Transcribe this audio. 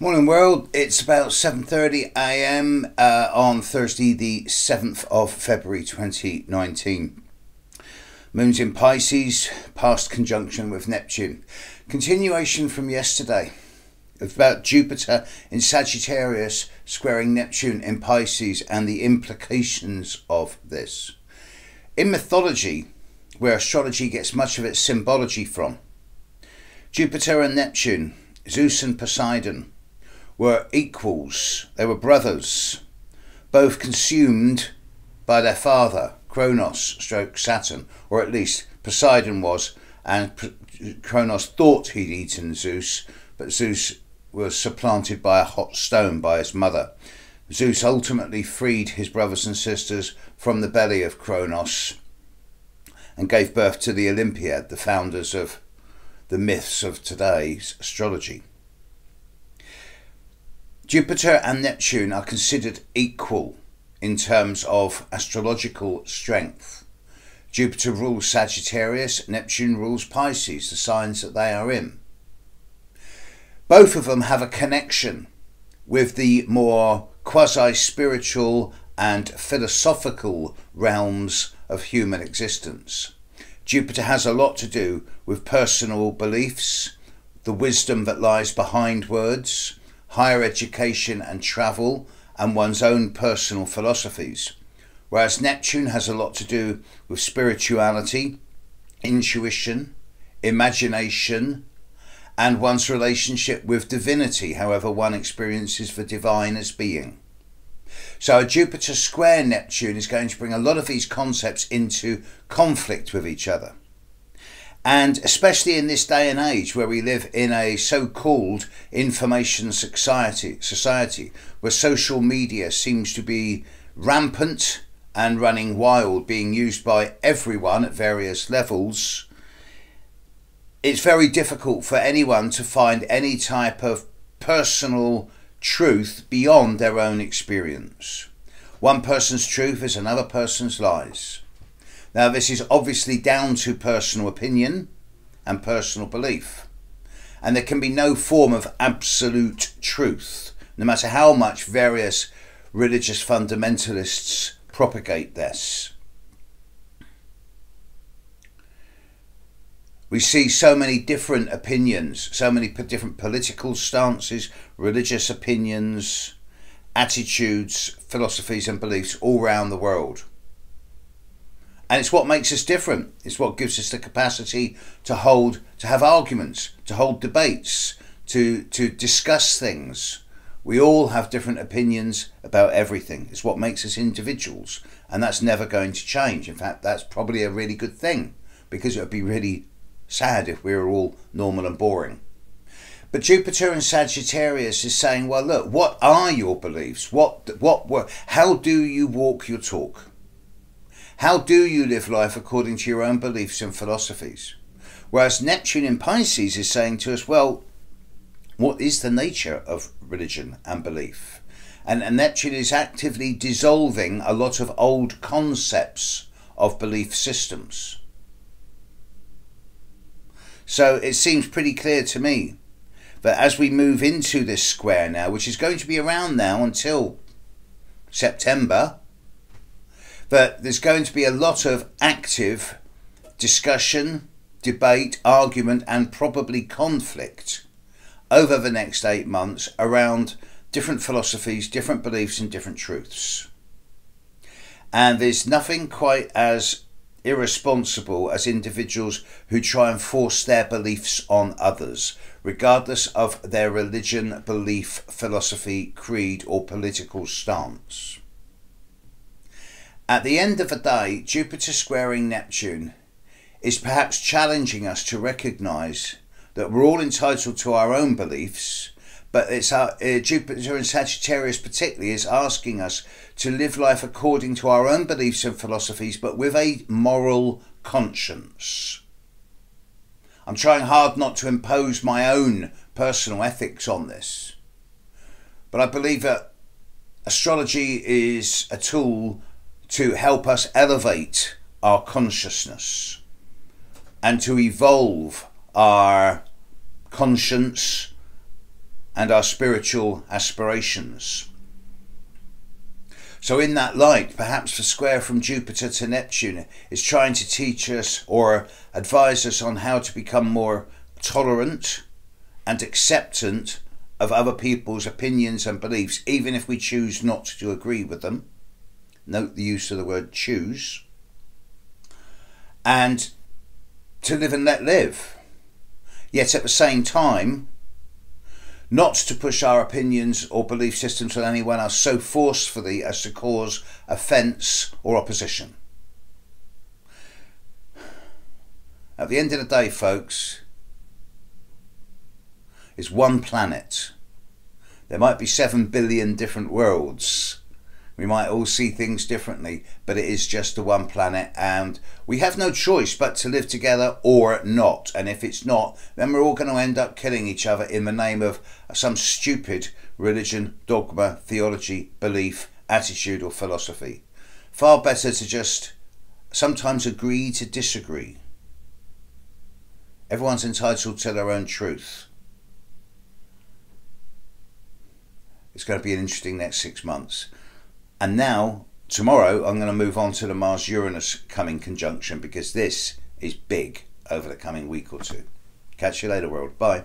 Morning world, it's about 7:30 a.m. On Thursday the 7th of February 2019. Moon's in Pisces, past conjunction with Neptune. Continuation from yesterday. It's about Jupiter in Sagittarius squaring Neptune in Pisces and the implications of this. In mythology, where astrology gets much of its symbology from, Jupiter and Neptune, Zeus and Poseidon, were equals. They were brothers, both consumed by their father, Kronos/Saturn, or at least Poseidon was, and Kronos thought he'd eaten Zeus, but Zeus was supplanted by a hot stone by his mother. Zeus ultimately freed his brothers and sisters from the belly of Kronos and gave birth to the Olympiad, the founders of the myths of today's astrology. Jupiter and Neptune are considered equal in terms of astrological strength. Jupiter rules Sagittarius, Neptune rules Pisces, the signs that they are in. Both of them have a connection with the more quasi-spiritual and philosophical realms of human existence. Jupiter has a lot to do with personal beliefs, the wisdom that lies behind words, higher education and travel, and one's own personal philosophies. Whereas Neptune has a lot to do with spirituality, intuition, imagination, and one's relationship with divinity, however one experiences the divine as being. So a Jupiter square Neptune is going to bring a lot of these concepts into conflict with each other. And especially in this day and age where we live in a so-called information society where social media seems to be rampant and running wild, being used by everyone at various levels, it's very difficult for anyone to find any type of personal truth beyond their own experience. One person's truth is another person's lies. Now, this is obviously down to personal opinion and personal belief. And there can be no form of absolute truth, no matter how much various religious fundamentalists propagate this. We see so many different opinions, so many different political stances, religious opinions, attitudes, philosophies and beliefs all around the world. And it's what makes us different. It's what gives us the capacity to have arguments, to hold debates, to discuss things. We all have different opinions about everything. It's what makes us individuals. And that's never going to change. In fact, that's probably a really good thing, because it would be really sad if we were all normal and boring. But Jupiter in Sagittarius is saying, well, look, what are your beliefs? How do you walk your talk? How do you live life according to your own beliefs and philosophies? Whereas Neptune in Pisces is saying to us, well, what is the nature of religion and belief? And Neptune is actively dissolving a lot of old concepts of belief systems. So it seems pretty clear to me that as we move into this square now, which is going to be around now until September, that there's going to be a lot of active discussion, debate, argument, and probably conflict over the next 8 months around different philosophies, different beliefs, and different truths. And there's nothing quite as irresponsible as individuals who try and force their beliefs on others, regardless of their religion, belief, philosophy, creed, or political stance. At the end of the day, Jupiter squaring Neptune is perhaps challenging us to recognise that we're all entitled to our own beliefs, but it's Jupiter in Sagittarius particularly is asking us to live life according to our own beliefs and philosophies, but with a moral conscience. I'm trying hard not to impose my own personal ethics on this, but I believe that astrology is a tool to help us elevate our consciousness and to evolve our conscience and our spiritual aspirations. So in that light, perhaps the square from Jupiter to Neptune is trying to teach us or advise us on how to become more tolerant and acceptant of other people's opinions and beliefs, even if we choose not to agree with them. Note the use of the word choose. And to live and let live. Yet at the same time, not to push our opinions or belief systems on anyone else so forcefully as to cause offence or opposition. At the end of the day, folks, it's one planet. There might be 7 billion different worlds. We might all see things differently, but it is just the one planet, and we have no choice but to live together or not. And if it's not, then we're all going to end up killing each other in the name of some stupid religion, dogma, theology, belief, attitude or philosophy. Far better to just sometimes agree to disagree. Everyone's entitled to their own truth. It's going to be an interesting next 6 months. And now, tomorrow, I'm going to move on to the Mars-Uranus coming conjunction, because this is big over the coming week or two. Catch you later, world. Bye.